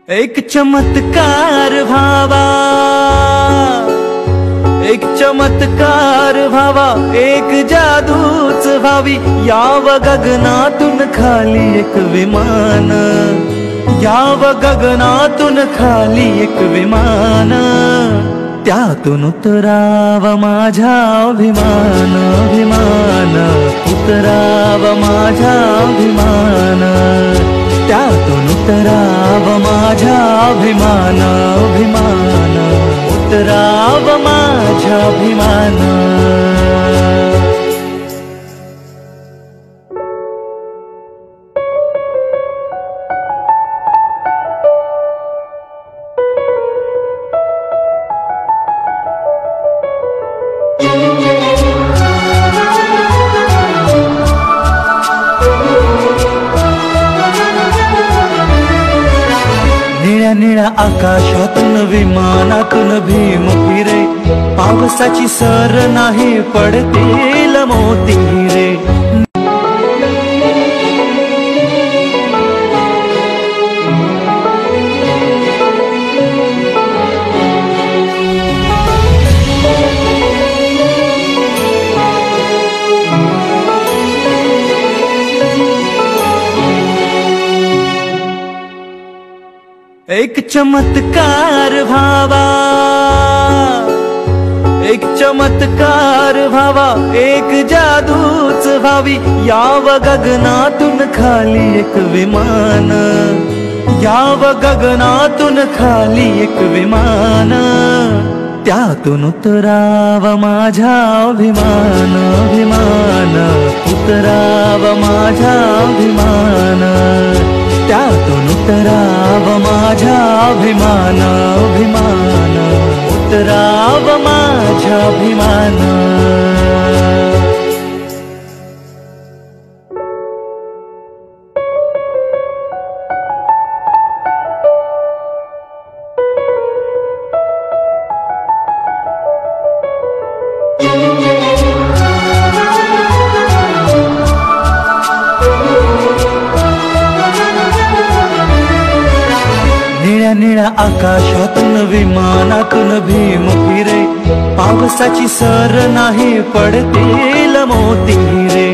एक चमत्कार भावा, एक चमत्कार भावा, एक जादूच भावी, याव गगनातून खाली एक विमान, याव गगनातून खाली एक विमान, त्यातून उतराव माझा अभिमान, अभिमान, उतराव माझा अभिमान, त्यातून उतराव माझा अभिमान, अभिमान, उतराव माझा अभिमान। निळ्या निळ्या आकाशातून विमानातून भीम फिरे, पावसाची सर नाही पडतील मोती रे। एक चमत्कार भावा, एक चमत्कार भावा, एक जादूच भावी, याव गगनातून खाली एक विमान, याव गगनातून खाली एक विमान, त्यातून उतराव माझा अभिमान, अभिमान, उतराव माझा अभिमान, त्यातून उतराव माझा अभिमान, अभिमान, उतराव माझा अभिमान। निळ्या निळ्या आकाशातून विमानातून भीम फिरे, पावसाची सर नाही पडतील मोती रे।